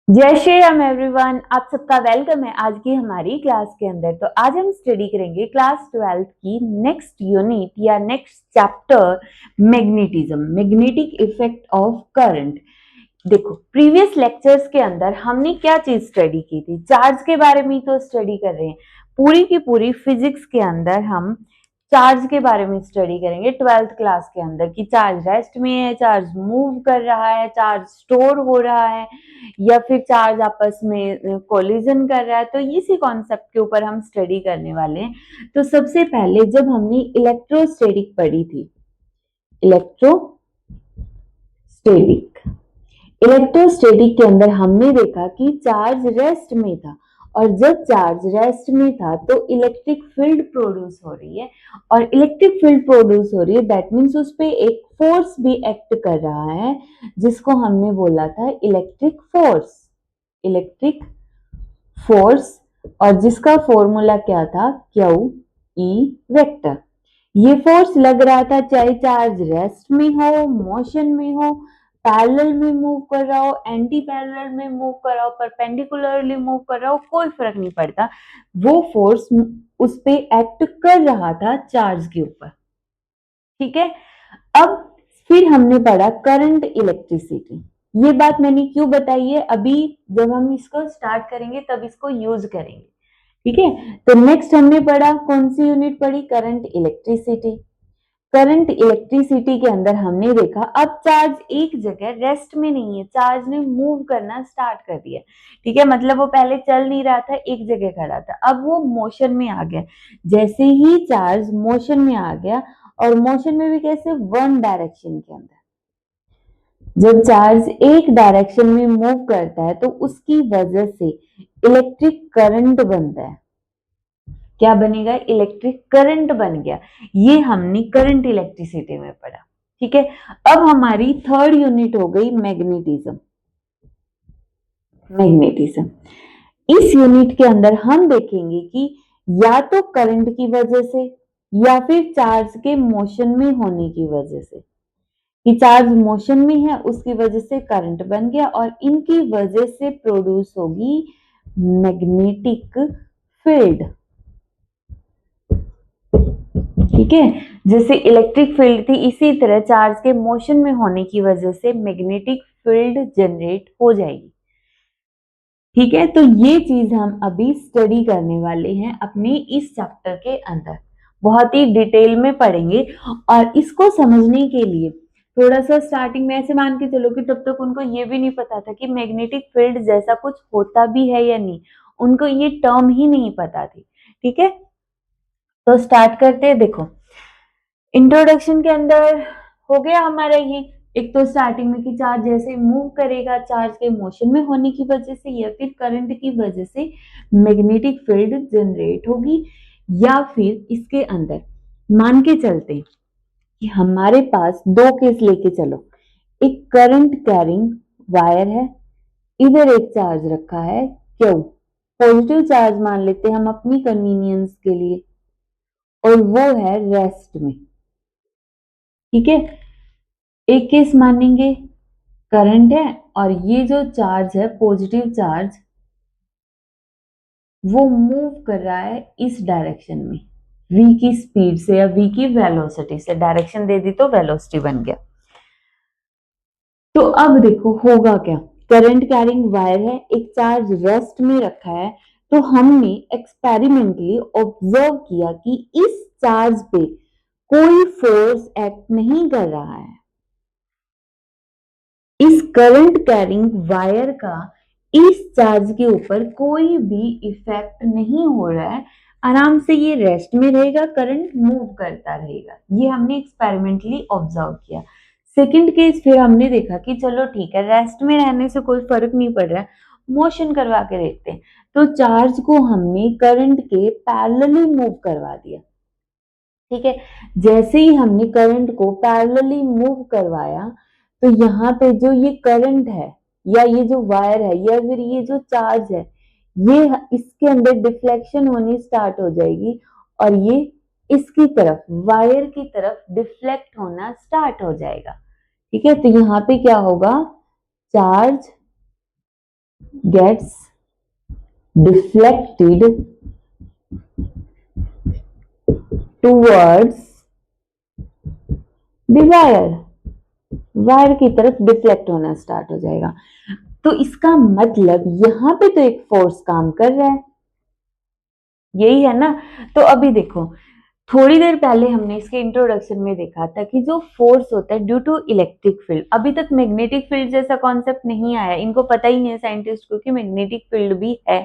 जय श्री राम एवरीवन, आप सबका वेलकम है आज की हमारी क्लास के अंदर। तो आज हम स्टडी करेंगे क्लास 12th की नेक्स्ट यूनिट या next chapter, magnetism, magnetic effect of current. देखो, प्रीवियस लेक्चर्स के अंदर हमने क्या चीज स्टडी की थी? चार्ज के बारे में तो स्टडी कर रहे हैं। पूरी की पूरी फिजिक्स के अंदर हम चार्ज के बारे में स्टडी करेंगे 12th क्लास के अंदर कि चार्ज रेस्ट में है, चार्ज मूव कर रहा है, चार्ज स्टोर हो रहा है या फिर चार्ज आपस में कोलिजन कर रहा है। तो इसी कॉन्सेप्ट के ऊपर हम स्टडी करने वाले हैं। तो सबसे पहले जब हमने इलेक्ट्रोस्टैटिक पढ़ी थी, इलेक्ट्रोस्टैटिक इलेक्ट्रोस्टैटिक के अंदर हमने देखा कि चार्ज रेस्ट में था, और जब चार्ज रेस्ट में था तो इलेक्ट्रिक फील्ड प्रोड्यूस हो रही है, और इलेक्ट्रिक फील्ड प्रोड्यूस हो रही है दैट मीन्स उस पे एक फोर्स भी एक्ट कर रहा है, जिसको हमने बोला था इलेक्ट्रिक फोर्स। इलेक्ट्रिक फोर्स, और जिसका फॉर्मूला क्या था? Q E vector. ये फोर्स लग रहा था चाहे चार्ज रेस्ट में हो, मोशन में हो, पैरेलल में मूव कर रहा हो, एंटी पैरेलल में मूव कर रहा हो, परपेंडिकुलरली मूव कर रहा हो, कोई फर्क नहीं पड़ता। वो फोर्स उस पे एक्ट कर रहा था चार्ज के ऊपर। ठीक है। अब फिर हमने पढ़ा करंट इलेक्ट्रिसिटी। ये बात मैंने क्यों बताई है? अभी जब हम इसको स्टार्ट करेंगे तब इसको यूज करेंगे। ठीक है। तो नेक्स्ट हमने पढ़ा, कौन सी यूनिट पढ़ी? Current electricity. करंट इलेक्ट्रिसिटी के अंदर हमने देखा अब चार्ज एक जगह रेस्ट में नहीं है, चार्ज ने मूव करना स्टार्ट कर दिया। ठीक है, मतलब वो पहले चल नहीं रहा था, एक जगह खड़ा था, अब वो मोशन में आ गया। जैसे ही चार्ज मोशन में आ गया, और मोशन में भी कैसे? वन डायरेक्शन के अंदर। जब चार्ज एक डायरेक्शन में मूव करता है तो उसकी वजह से इलेक्ट्रिक करंट बनता है। क्या बनेगा? इलेक्ट्रिक करंट बन गया। ये हमने करंट इलेक्ट्रिसिटी में पढ़ा। ठीक है। अब हमारी थर्ड यूनिट हो गई मैग्नेटिज्म। मैग्नेटिज्म, इस यूनिट के अंदर हम देखेंगे कि या तो करंट की वजह से या फिर चार्ज के मोशन में होने की वजह से, कि चार्ज मोशन में है उसकी वजह से करंट बन गया, और इनकी वजह से प्रोड्यूस होगी मैग्नेटिक फील्ड। ठीक है। जैसे इलेक्ट्रिक फील्ड थी, इसी तरह चार्ज के मोशन में होने की वजह से मैग्नेटिक फील्ड जनरेट हो जाएगी। ठीक है। तो ये चीज हम अभी स्टडी करने वाले हैं अपने इस चैप्टर के अंदर, बहुत ही डिटेल में पढ़ेंगे। और इसको समझने के लिए थोड़ा सा स्टार्टिंग में ऐसे मान के चलो कि तब तक उनको ये भी नहीं पता था कि मैग्नेटिक फील्ड जैसा कुछ होता भी है या नहीं, उनको ये टर्म ही नहीं पता थी। ठीक है। तो स्टार्ट करते हैं। देखो, इंट्रोडक्शन के अंदर हो गया हमारा ये, एक तो स्टार्टिंग में कि चार्ज जैसे मूव करेगा, चार्ज के मोशन में होने की वजह से या फिर करंट की वजह से मैग्नेटिक फील्ड जनरेट होगी। या फिर इसके अंदर मान के चलते कि हमारे पास दो केस लेके चलो, एक करंट कैरिंग वायर है, इधर एक चार्ज रखा है, क्यों? पॉजिटिव चार्ज मान लेते हैं हम अपनी कन्वीनियंस के लिए, और वो है रेस्ट में। ठीक है। एक केस मानेंगे करंट है, और ये जो चार्ज है पॉजिटिव चार्ज, वो मूव कर रहा है इस डायरेक्शन में v की स्पीड से या v की वेलोसिटी से। डायरेक्शन दे दी तो वेलोसिटी बन गया। तो अब देखो होगा क्या? करंट कैरिंग वायर है, एक चार्ज रेस्ट में रखा है, तो हमने एक्सपेरिमेंटली ऑब्जर्व किया कि इस चार्ज पे कोई फोर्स एक्ट नहीं कर रहा है। इस करंट कैरिंग वायर का इस चार्ज के ऊपर कोई भी इफेक्ट नहीं हो रहा है, आराम से ये रेस्ट में रहेगा, करंट मूव करता रहेगा। ये हमने एक्सपेरिमेंटली ऑब्जर्व किया। सेकंड केस फिर हमने देखा कि चलो ठीक है, रेस्ट में रहने से कोई फर्क नहीं पड़ रहा है, मोशन करवा के देखते हैं। तो चार्ज को हमने करंट के पैरेलली मूव करवा दिया। ठीक है। जैसे ही हमने करंट को पैरेलली मूव करवाया, तो यहाँ पे जो ये करंट है या ये जो वायर है या फिर ये जो चार्ज है, ये इसके अंदर डिफ्लेक्शन होनी स्टार्ट हो जाएगी, और ये इसकी तरफ, वायर की तरफ डिफ्लेक्ट होना स्टार्ट हो जाएगा। ठीक है। तो यहाँ पे क्या होगा? Charge gets deflected towards the wire, wire की तरफ डिफ्लेक्ट होना स्टार्ट हो जाएगा। तो इसका मतलब यहां पे तो एक फोर्स काम कर रहा है, यही है ना। तो अभी देखो, थोड़ी देर पहले हमने इसके इंट्रोडक्शन में देखा था कि जो फोर्स होता है ड्यू टू इलेक्ट्रिक फील्ड, अभी तक मैग्नेटिक फील्ड जैसा कॉन्सेप्ट नहीं आया, इनको पता ही नहीं है साइंटिस्ट को कि मैग्नेटिक फील्ड भी है।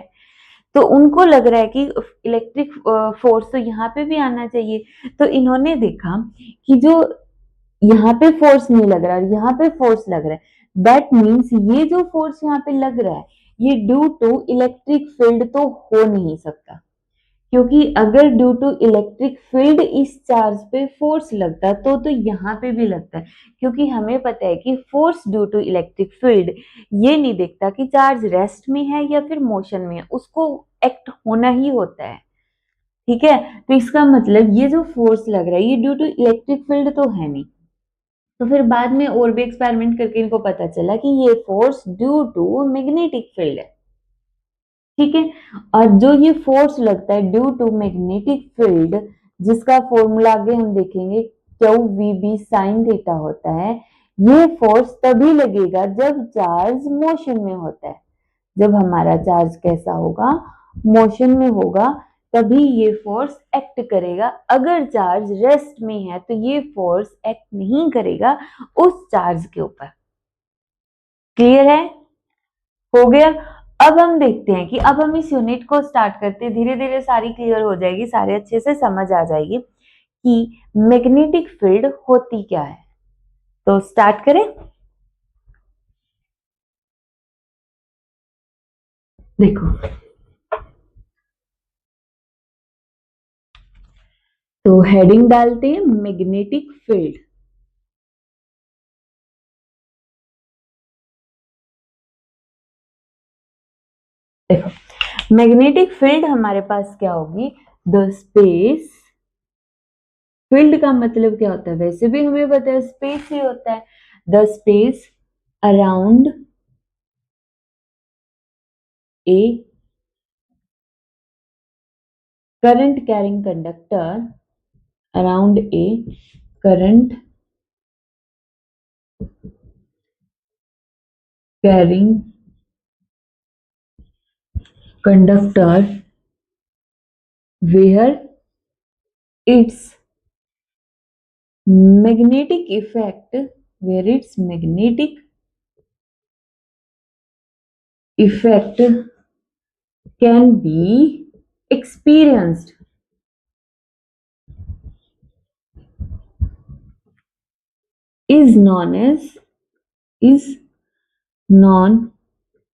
तो उनको लग रहा है कि इलेक्ट्रिक फोर्स तो यहाँ पे भी आना चाहिए। तो इन्होंने देखा कि जो यहाँ पे फोर्स नहीं लग रहा और यहाँ पे फोर्स लग रहा है, दैट मीन्स ये जो फोर्स यहाँ पे लग रहा है ये ड्यू टू इलेक्ट्रिक फील्ड तो हो नहीं सकता, क्योंकि अगर ड्यू टू इलेक्ट्रिक फील्ड इस चार्ज पे फोर्स लगता तो यहाँ पे भी लगता है, क्योंकि हमें पता है कि force due to electric field ये नहीं देखता कि चार्ज रेस्ट में है या फिर मोशन में है, उसको एक्ट होना ही होता है। ठीक है, तो इसका मतलब ये जो फोर्स लग रहा है ये ड्यू टू इलेक्ट्रिक फील्ड तो है नहीं। तो फिर बाद में और भी एक्सपेरिमेंट करके इनको पता चला कि ये force due to magnetic field है। ठीक है, और जो ये फोर्स लगता है ड्यू टू मैग्नेटिक फील्ड, जिसका फॉर्मूला आगे हम देखेंगे, Q V B sine theta होता है, ये फोर्स तभी लगेगा जब चार्ज मोशन में होता है। जब हमारा चार्ज कैसा होगा, मोशन में होगा, तभी ये फोर्स एक्ट करेगा। अगर चार्ज रेस्ट में है तो ये फोर्स एक्ट नहीं करेगा उस चार्ज के ऊपर। क्लियर है, हो गया। अब हम देखते हैं कि अब हम इस यूनिट को स्टार्ट करते हैं, धीरे धीरे सारी क्लियर हो जाएगी, सारे अच्छे से समझ आ जाएगी कि मैग्नेटिक फील्ड होती क्या है। तो स्टार्ट करें। देखो, तो हेडिंग डालते हैं मैग्नेटिक फील्ड। देखो, मैग्नेटिक फील्ड हमारे पास क्या होगी, द स्पेस, फील्ड का मतलब क्या होता है, वैसे भी हमें पता है स्पेस ही होता है, the space around a current carrying conductor, around a current carrying conductor where its magnetic effect, where its magnetic effect can be experienced, is known as, is known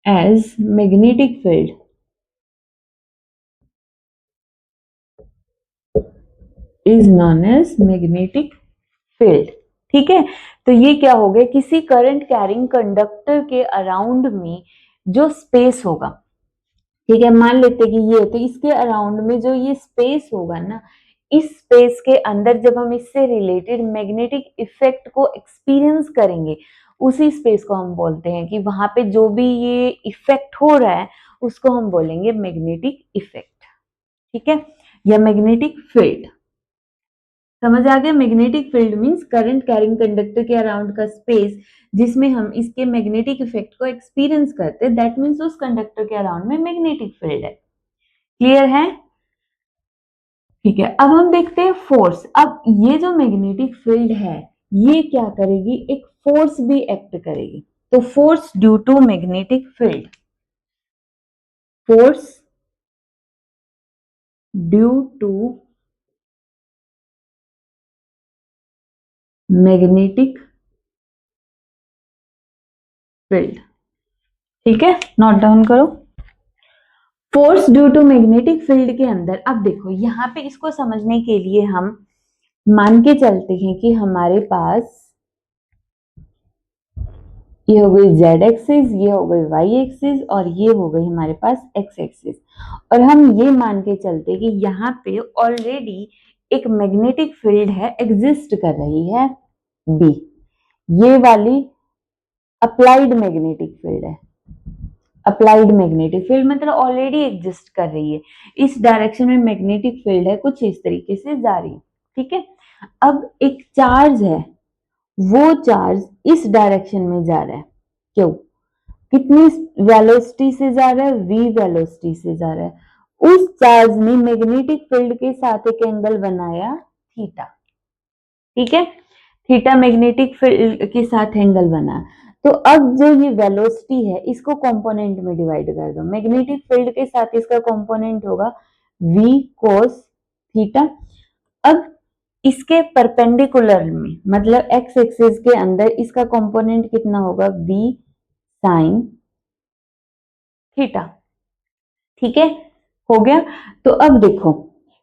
as magnetic field, is known as magnetic field। ठीक है, तो ये क्या हो गया, किसी current carrying conductor के around में जो स्पेस होगा, ठीक है, मान लेते कि ये, तो इसके अराउंड में जो ये स्पेस होगा ना, इस स्पेस के अंदर जब हम इससे रिलेटेड मैग्नेटिक इफेक्ट को एक्सपीरियंस करेंगे, उसी स्पेस को हम बोलते हैं कि वहां पे जो भी ये इफेक्ट हो रहा है उसको हम बोलेंगे मैग्नेटिक इफेक्ट। ठीक है, या मैग्नेटिक फील्ड। समझ आ गया, magnetic field means current carrying conductor के अराउंड का स्पेस जिसमें हम इसके मैग्नेटिक इफेक्ट को एक्सपीरियंस करते हैं, दैट मींस उस कंडक्टर के अराउंड में मैग्नेटिक फील्ड है। क्लियर है, ठीक है। अब हम देखते हैं फोर्स। अब ये जो मैग्नेटिक फील्ड है ये क्या करेगी, एक फोर्स भी एक्ट करेगी। तो force due to magnetic field, force due to magnetic field. ठीक है, नोट डाउन करो। Force due to magnetic field के अंदर, अब देखो यहाँ पे इसको समझने के लिए हम मान के चलते हैं कि हमारे पास ये हो गई जेड एक्सिस, ये हो गई वाई एक्सिस, और ये हो गई हमारे पास एक्स एक्सिस। और हम ये मान के चलते कि यहाँ पे ऑलरेडी एक मैग्नेटिक फील्ड है, एग्जिस्ट कर रही है बी, ये वाली अप्लाइड मैग्नेटिक फील्ड है, अप्लाइड मैग्नेटिक फील्ड मतलब ऑलरेडी एग्जिस्ट कर रही है, इस डायरेक्शन में मैग्नेटिक फील्ड है, कुछ इस तरीके से जा रही है, ठीक है। अब एक चार्ज है, वो चार्ज इस डायरेक्शन में जा रहा है, क्यों, कितनी वेलोसिटी से जा रहा है, v वेलोसिटी से जा रहा है। उस चार्ज ने मैग्नेटिक फील्ड के साथ एक एंगल बनाया थीटा, ठीक है, थीटा मैग्नेटिक फील्ड के साथ एंगल बना। तो अब जो ये वेलोसिटी है इसको कंपोनेंट में डिवाइड कर दो, मैग्नेटिक फील्ड के साथ इसका कंपोनेंट होगा v cos थीटा। अब इसके परपेंडिकुलर में मतलब x एक्सिस के अंदर इसका कंपोनेंट कितना होगा, v sin थीटा, ठीक है, हो गया। तो अब देखो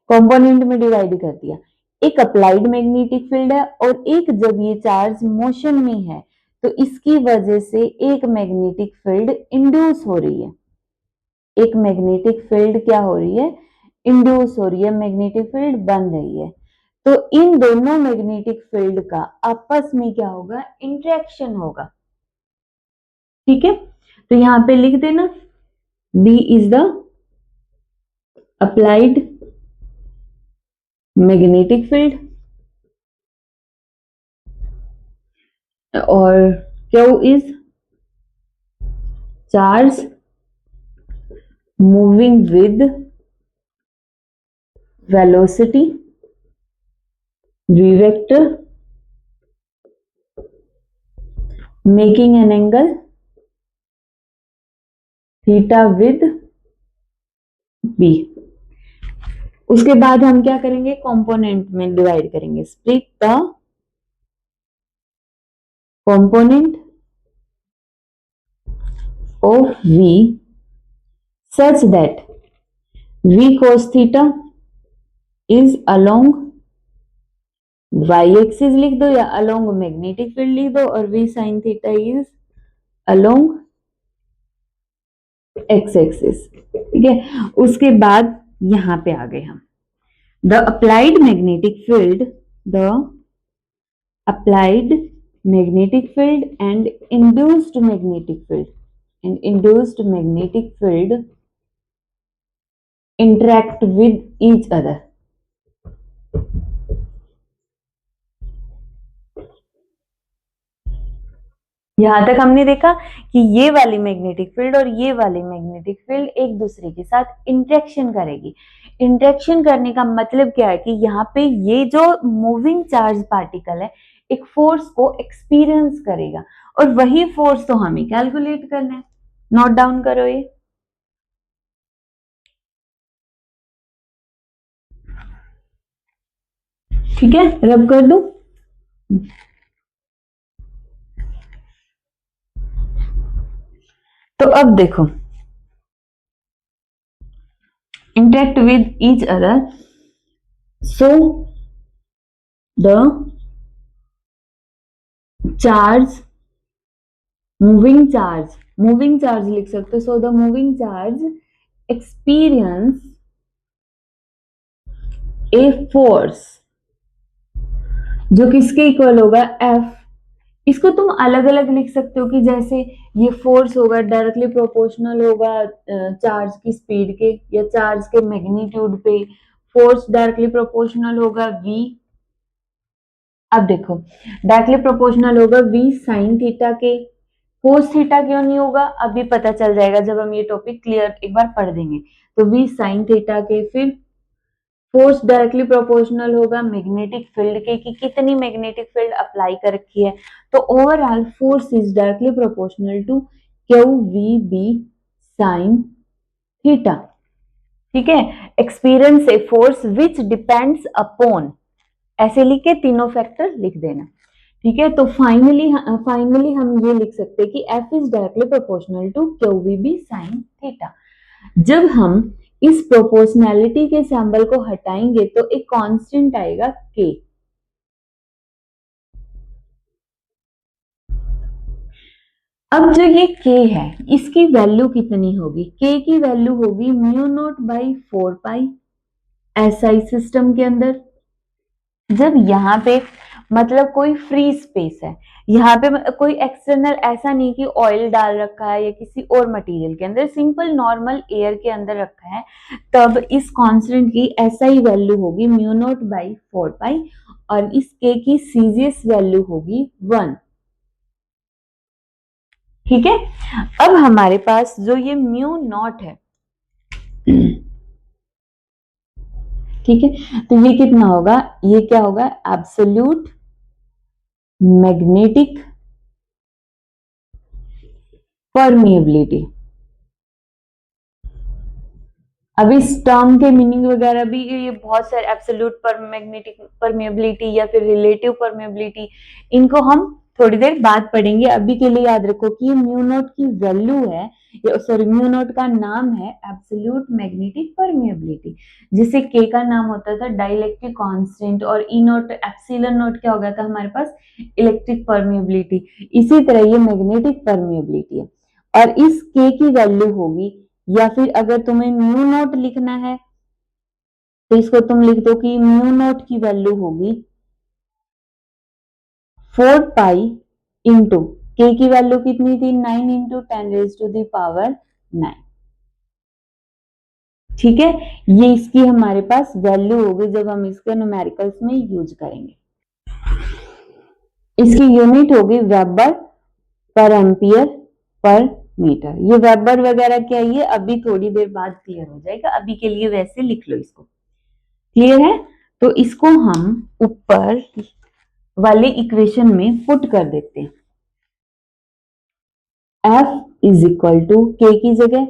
कंपोनेंट में डिवाइड कर दिया, एक अप्लाइड मैग्नेटिक फील्ड है और एक जब ये चार्ज मोशन में है तो इसकी वजह से एक मैग्नेटिक फील्ड इंड्यूस हो रही है, एक मैग्नेटिक फील्ड क्या हो रही है, इंड्यूस हो रही है, मैग्नेटिक फील्ड बन रही है। तो इन दोनों मैग्नेटिक फील्ड का आपस में क्या होगा, इंटरेक्शन होगा, ठीक है। तो यहां पे लिख देना B is the applied magnetic field और Q is charge moving with velocity v vector making an angle theta with b। उसके बाद हम क्या करेंगे, कंपोनेंट में डिवाइड करेंगे, split the component of v such that v cos theta is along y axis लिख दो या along मैग्नेटिक फील्ड लिख दो और v sin theta is along x axis, ठीक है। उसके बाद यहां पे आ गए हम, the applied magnetic field, the applied magnetic field and induced magnetic field interact with each other। यहां तक हमने देखा कि ये वाली मैग्नेटिक फील्ड और ये वाली मैग्नेटिक फील्ड एक दूसरे के साथ इंटरेक्शन करेगी। इंटरेक्शन करने का मतलब क्या है कि यहाँ पे ये जो मूविंग चार्ज पार्टिकल है एक फोर्स को एक्सपीरियंस करेगा और वही फोर्स तो हमें कैलकुलेट करना है। नोट डाउन करो ये, ठीक है, रब कर दो। तो अब देखो, interact with each other, so the charge, moving charge लिख सकते हो, so the moving charge experience a force जो किसके इक्वल होगा, F। इसको तुम अलग अलग लिख सकते हो कि जैसे ये फोर्स होगा डायरेक्टली प्रोपोर्शनल होगा चार्ज की स्पीड के या चार्ज के मैग्नीट्यूड पे, फोर्स डायरेक्टली प्रोपोर्शनल होगा v। अब देखो डायरेक्टली प्रोपोर्शनल होगा v साइन थीटा के, कोस थीटा क्यों नहीं होगा अभी पता चल जाएगा जब हम ये टॉपिक क्लियर एक बार पढ़ देंगे। तो v साइन थीटा के, फिर फोर्स डायरेक्टली प्रोपोर्शनल होगा मैग्नेटिक फील्ड के कि कितनी मैग्नेटिक फील्ड अप्लाई कर रखी है। तो overall force is directly proportional to Q V B sine theta, ठीक है। Experience a force which depends upon, ऐसे लिख के तीनों फैक्टर लिख देना, ठीक है। तो फाइनली हम ये लिख सकते हैं कि F is directly proportional to Q V B sine theta. जब हम इस प्रोपोर्शनैलिटी के सिंबल को हटाएंगे तो एक कांस्टेंट आएगा k। अब जो ये k है इसकी वैल्यू कितनी होगी, k की वैल्यू होगी mu naught by 4 pi SI system के अंदर। जब यहाँ पे मतलब कोई फ्री स्पेस है, यहाँ पे कोई एक्सटर्नल ऐसा नहीं कि ऑयल डाल रखा है या किसी और मटेरियल के अंदर, सिंपल नॉर्मल एयर के अंदर रखा है, तब इस कांस्टेंट की ऐसा ही वैल्यू होगी म्यू नॉट बाई 4 पाई, और इस के की सीजीएस वैल्यू होगी 1। ठीक है, अब हमारे पास जो ये म्यू नॉट है, ठीक है, तो ये कितना होगा, ये क्या होगा, एब्सोल्यूट मैग्नेटिक परमिएबिलिटी। अब इस टर्म के मीनिंग वगैरह भी ये बहुत सारे, एब्सोल्यूट पर मैग्नेटिक परमिएबिलिटी या फिर रिलेटिव परमिएबिलिटी, इनको हम थोड़ी देर बाद पढ़ेंगे। अभी के लिए याद रखो कि ये म्यू नॉट की वैल्यू है, सॉरी म्यू नॉट का नाम है एब्सोल्यूट मैग्नेटिक परमिएबिलिटी, जिसे के का नाम होता था डाइलेक्ट्रिक कांस्टेंट, और ई नॉट एप्सिलॉन नॉट क्या हो गया था हमारे पास, इलेक्ट्रिक परमिएबिलिटी। इसी तरह ये मैग्नेटिक परमिएबिलिटी है, और इस के की वैल्यू होगी, या फिर अगर तुम्हें म्यू नॉट लिखना है तो इसको तुम लिख दो कि म्यू नॉट की वैल्यू होगी 4 पाई इंटू के की वैल्यू कितनी थी, 9 इंटू 10⁻⁹ ठीक है, ये इसकी हमारे पास वैल्यू होगी जब हम इसके न्यूमेरिकल्स में यूज करेंगे। इसकी यूनिट होगी वेबर पर एम्पियर पर मीटर। ये वेबर वगैरह क्या है, ये अभी थोड़ी देर बाद क्लियर हो जाएगा, अभी के लिए वैसे लिख लो इसको। क्लियर है, तो इसको हम ऊपर वाले इक्वेशन में पुट कर देते हैं। F इज इक्वल टू के की जगह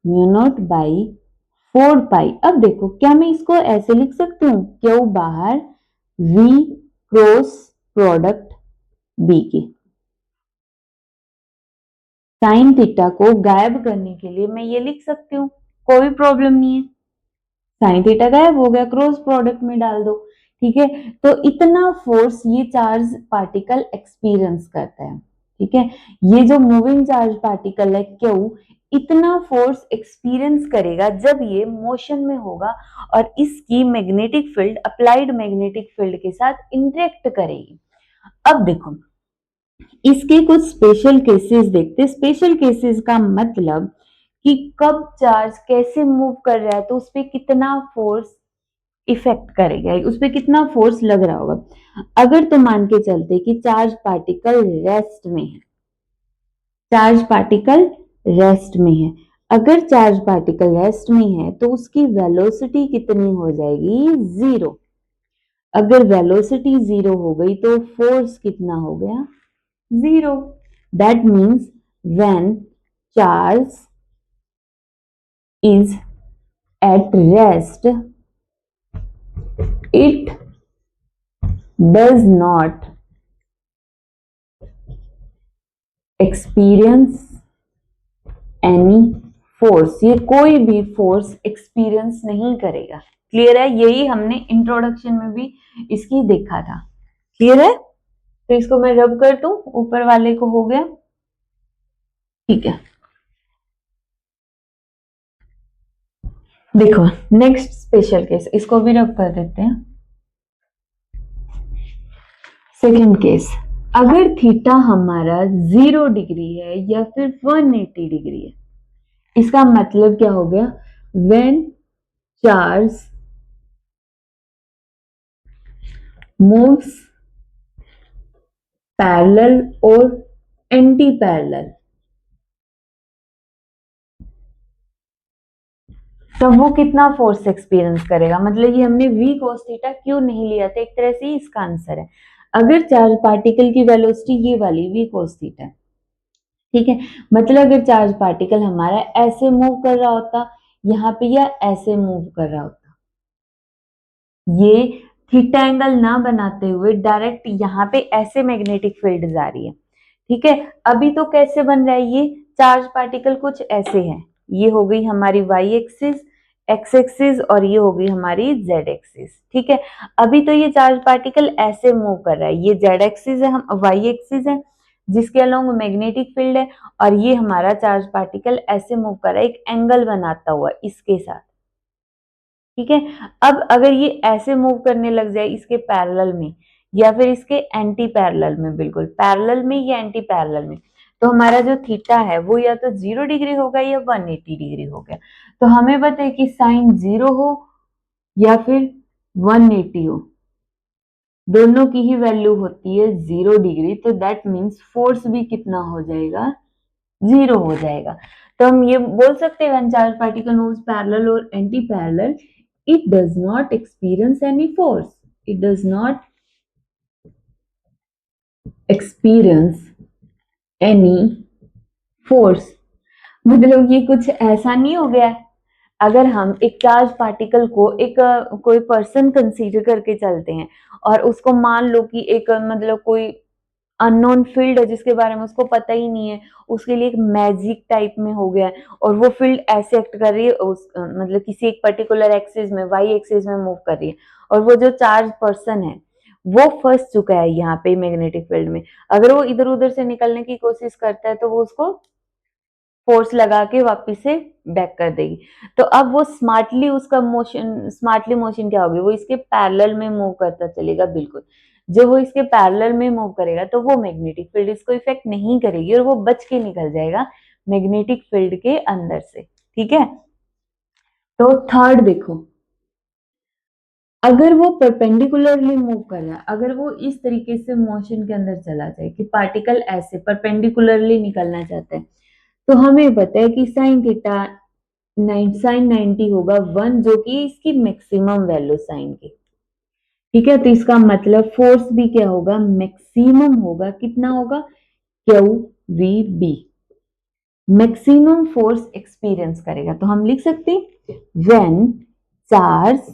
म्यू नॉट बाई 4 पाई। अब देखो क्या मैं इसको ऐसे लिख सकती हूँ, क्यू बाहर V क्रॉस प्रोडक्ट B की। साइन थीटा को गायब करने के लिए मैं ये लिख सकती हूँ, कोई प्रॉब्लम नहीं है, साइन थीटा गायब हो गया, क्रॉस प्रोडक्ट में डाल दो। ठीक है, तो इतना फोर्स ये चार्ज पार्टिकल एक्सपीरियंस करता है। ठीक है, ये जो मूविंग चार्ज पार्टिकल है क्यों, इतना फोर्स एक्सपीरियंस करेगा जब ये मोशन में होगा और इसकी magnetic field applied magnetic field के साथ इंटरेक्ट करेगी। अब देखो इसके कुछ स्पेशल केसेस देखते। स्पेशल केसेस का मतलब कि कब चार्ज कैसे मूव कर रहा है तो उस पर कितना फोर्स इफेक्ट करेगा, उस पर कितना फोर्स लग रहा होगा। अगर तो मान के चलते कि चार्ज पार्टिकल रेस्ट में है, चार्ज पार्टिकल रेस्ट में है, अगर चार्ज पार्टिकल रेस्ट में है तो उसकी वेलोसिटी कितनी हो जाएगी, 0। अगर वेलोसिटी 0 हो गई तो फोर्स कितना हो गया, 0। That means when charge is at rest, it does not experience any force, ये कोई भी फोर्स एक्सपीरियंस नहीं करेगा। क्लियर है, यही हमने इंट्रोडक्शन में भी इसकी देखा था। क्लियर है, तो इसको मैं रब कर दूं, ऊपर वाले को हो गया। ठीक है, देखो नेक्स्ट स्पेशल केस, इसको भी रब कर देते हैं। सेकेंड केस, अगर थीटा हमारा 0 डिग्री है या फिर 180 डिग्री है, इसका मतलब क्या हो गया, व्हेन चार्ज मूव्स पैरेलल और एंटी पैरेलल, तो वो कितना फोर्स एक्सपीरियंस करेगा। मतलब ये हमने v cos थीटा क्यों नहीं लिया था, एक तरह से इसका आंसर है। अगर चार्ज पार्टिकल की वेलोसिटी ये वाली v cos थीटा, ठीक है, मतलब अगर चार्ज पार्टिकल हमारा ऐसे मूव कर रहा होता यहाँ पे या ऐसे मूव कर रहा होता, ये थीटा एंगल ना बनाते हुए डायरेक्ट यहाँ पे ऐसे मैग्नेटिक फील्ड जा रही है। ठीक है, अभी तो कैसे बन रहा है, ये चार्ज पार्टिकल कुछ ऐसे है, ये हो गई हमारी y एक्सिस, x एक्सिस, और ये हो गई हमारी z एक्सिस। ठीक है, अभी तो ये चार्ज पार्टिकल ऐसे मूव कर रहा है, ये z एक्सिस है, हम y एक्सिस है जिसके अलोंग मैग्नेटिक फील्ड है, और ये हमारा चार्ज पार्टिकल ऐसे मूव कर रहा है एक एंगल बनाता हुआ इसके साथ। ठीक है, अब अगर ये ऐसे मूव करने लग जाए इसके पैरेलल में, या फिर इसके एंटी पैरेलल में, बिल्कुल पैरेलल में या एंटी पैरेलल में, तो हमारा जो थीटा है वो या तो 0 डिग्री होगा या 180 डिग्री हो गया। तो हमें पता है कि साइन 0 हो या फिर 180 हो, दोनों की ही वैल्यू होती है 0 डिग्री, तो दैट मीन्स फोर्स भी कितना हो जाएगा, 0 हो जाएगा। तो हम ये बोल सकते हैं when charge particle moves parallel और anti parallel, it does not experience any force, it does not experience any force। मतलब ये कुछ ऐसा नहीं हो गया है। अगर हम एक चार्ज पार्टिकल को एक कोई पर्सन कंसीडर करके चलते हैं और उसको मान लो कि एक मतलब कोई अननोन फील्ड है जिसके बारे में उसको पता ही नहीं है, उसके लिए एक मैजिक टाइप में हो गया है और वो फील्ड ऐसे एक्ट कर रही है मतलब किसी एक पर्टिकुलर एक्सिस में, वाई एक्सिस में मूव कर रही है, और वो जो चार्ज पर्सन है वो फंस चुका है यहाँ पे मैग्नेटिक फील्ड में। अगर वो इधर उधर से निकलने की कोशिश करता है तो वो उसको फोर्स लगा के वापिस से बैक कर देगी। तो अब वो स्मार्टली मोशन क्या होगी, वो इसके पैरेलल में मूव करता चलेगा, बिल्कुल। जब वो इसके पैरेलल में मूव करेगा तो वो मैग्नेटिक फील्ड इसको इफेक्ट नहीं करेगी और वो बच के निकल जाएगा मैग्नेटिक फील्ड के अंदर से, ठीक है। तो थर्ड देखो, अगर वो परपेंडिकुलरली मूव कर रहा है, अगर वो इस तरीके से मोशन के अंदर चला जाए कि पार्टिकल ऐसे परपेंडिकुलरली निकलना चाहता है, तो हमें पता है कि साइन थीटा साइन 90 होगा 1, जो कि इसकी मैक्सिमम वैल्यू साइन की, ठीक है। तो इसका मतलब फोर्स भी क्या होगा, मैक्सिमम होगा। कितना होगा, Q V B, maximum force experience करेगा। तो हम लिख सकते हैं when charge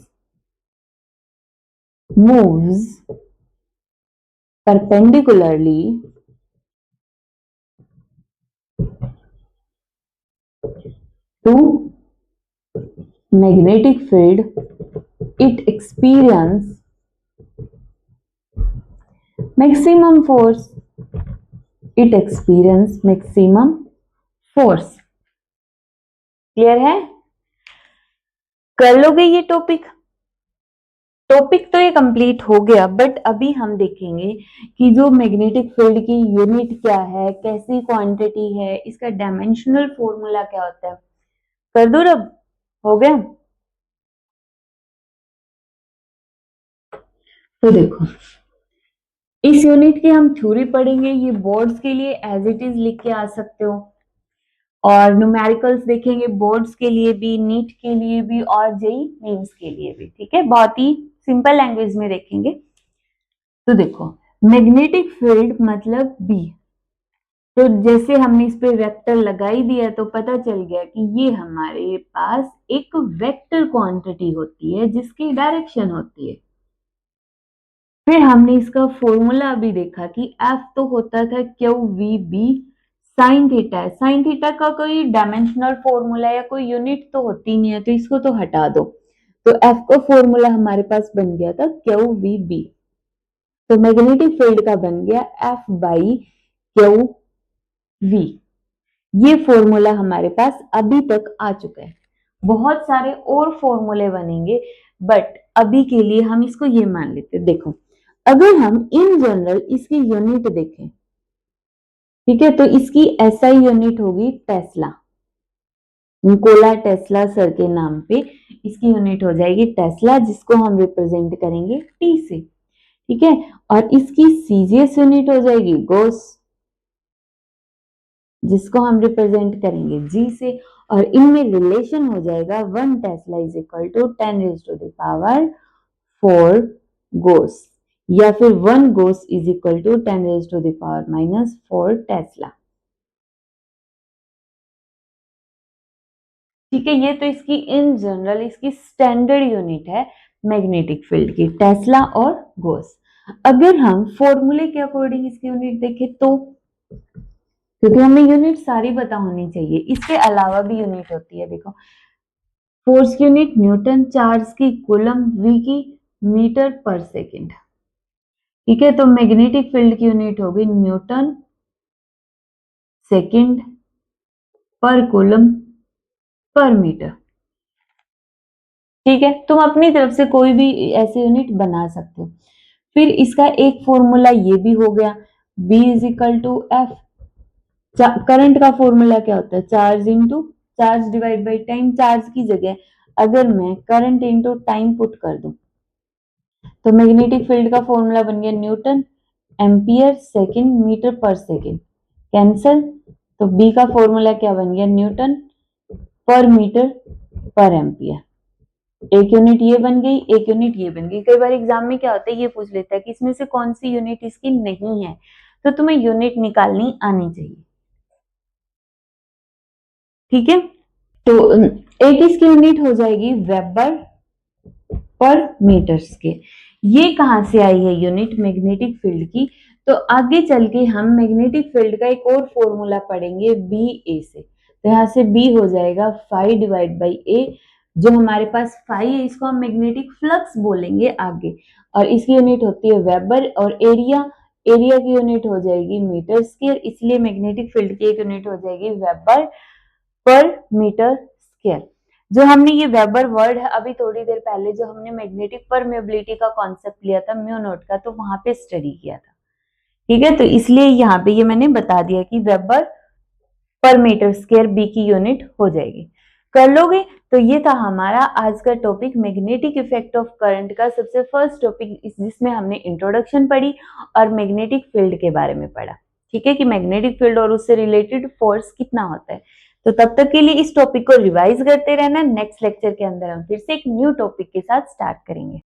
moves perpendicularly to magnetic field, it experience maximum force, it experience maximum force। Clear है, कर लोगे ये टॉपिक। टॉपिक तो ये कंप्लीट हो गया, बट अभी हम देखेंगे कि जो मैग्नेटिक फील्ड की यूनिट क्या है, कैसी क्वांटिटी है, इसका डायमेंशनल फॉर्मूला क्या होता है। कर दो रब, हो गया। तो देखो, इस यूनिट की हम थ्योरी पढ़ेंगे, ये बोर्ड्स के लिए एज इट इज लिख के आ सकते हो, और न्यूमेरिकल्स देखेंगे बोर्ड्स के लिए भी, नीट के लिए भी, और जेई मेंस के लिए भी, ठीक है। बहुत ही सिंपल लैंग्वेज में देखेंगे। तो देखो, मैग्नेटिक फील्ड मतलब बी, तो जैसे हमने इस पे वेक्टर लगा ही दिया तो पता चल गया कि ये हमारे पास एक वेक्टर क्वांटिटी होती है जिसकी डायरेक्शन होती है। फिर हमने इसका फॉर्मूला भी देखा कि एफ तो होता था Q V B sine theta है। साइन थीटा का कोई डायमेंशनल फॉर्मूला या कोई यूनिट तो होती नहीं है, तो इसको तो हटा दो। तो एफ का फॉर्मूला हमारे पास बन गया था क्यू वी बी, तो मैग्नेटिक फील्ड का बन गया एफ बाई क्यू वी। ये फॉर्मूला हमारे पास अभी तक आ चुका है। बहुत सारे और फॉर्मूले बनेंगे, बट अभी के लिए हम इसको ये मान लेते हैं। देखो, अगर हम इन जनरल इसकी यूनिट देखें, ठीक है, तो इसकी एसआई यूनिट होगी टेस्ला, निकोला टेस्ला सर के नाम पे इसकी यूनिट हो जाएगी टेस्ला, जिसको हम रिप्रेजेंट करेंगे टी से, ठीक है। और इसकी सीजीएस यूनिट हो जाएगी गोस, जिसको हम रिप्रेजेंट करेंगे जी से, और इनमें रिलेशन हो जाएगा 1 tesla is equal to 10 raise to the power 4 gauss, या फिर 1 gauss is equal to 10 raise to the power minus 4 tesla, ठीक है। ये तो इसकी इन जनरल इसकी स्टैंडर्ड यूनिट है मैग्नेटिक फील्ड की, टेस्ला और गोस। अगर हम फॉर्मूले के अकॉर्डिंग इसकी यूनिट देखें तो, क्योंकि हमें यूनिट सारी पता होनी चाहिए, इसके अलावा भी यूनिट होती है। देखो, फोर्स की यूनिट न्यूटन, चार्ज की कूलम, वी की मीटर पर सेकेंड, ठीक है। तो मैग्नेटिक फील्ड की यूनिट होगी न्यूटन सेकेंड पर कूलम पर मीटर, ठीक है। तुम अपनी तरफ से कोई भी ऐसी यूनिट बना सकते हो। फिर इसका एक फॉर्मूला ये भी हो गया, B is equal to F. Current का फॉर्मूला क्या होता है, charge into charge divide by time. Charge की जगह अगर मैं करंट इंटू टाइम पुट कर दूं तो मैग्नेटिक फील्ड का फॉर्मूला बन गया न्यूटन एम्पियर सेकंड मीटर पर सेकंड, कैंसल। तो बी का फॉर्मूला क्या बन गया, न्यूटन पर मीटर पर एम्पियर। एक यूनिट ये बन गई, एक यूनिट ये बन गई। कई बार एग्जाम में क्या होता है, ये पूछ लेता है कि इसमें से कौन सी यूनिट इसकी नहीं है, तो तुम्हें यूनिट निकालनी आनी चाहिए, ठीक है। तो एक इसकी यूनिट हो जाएगी वेबर पर मीटर स्क्वायर। ये कहां से आई है यूनिट, मैग्नेटिक फील्ड की। तो आगे चल के हम मैग्नेटिक फील्ड का एक और फॉर्मूला पढ़ेंगे बी ए से। तो यहाँ से बी हो जाएगा फाई डिवाइड बाई ए। जो हमारे पास फाई है इसको हम मैग्नेटिक फ्लक्स बोलेंगे आगे, और इसकी यूनिट होती है वेबर। और एरिया, एरिया की यूनिट हो जाएगी मीटर स्क्वायर, इसलिए मैग्नेटिक फील्ड की एक यूनिट हो जाएगी वेबर पर मीटर स्क्वायर। जो हमने ये वेबर वर्ड है अभी थोड़ी देर पहले जो हमने मैग्नेटिक परमेबिलिटी का कॉन्सेप्ट लिया था म्यू नॉट का, तो वहां पे स्टडी किया था, ठीक है। तो इसलिए यहाँ पे ये मैंने बता दिया कि वेबर पर मीटर स्क्वायर बी की यूनिट हो जाएगी। कर लोगे। तो ये था हमारा आज का topic magnetic effect of current का सबसे फर्स्ट टॉपिक, जिसमें हमने इंट्रोडक्शन पढ़ी और मैग्नेटिक फील्ड के बारे में पढ़ा, ठीक है, कि मैग्नेटिक फील्ड और उससे रिलेटेड फोर्स कितना होता है। तो तब तक के लिए इस टॉपिक को रिवाइज करते रहना। नेक्स्ट लेक्चर के अंदर हम फिर से एक न्यू टॉपिक के साथ स्टार्ट करेंगे।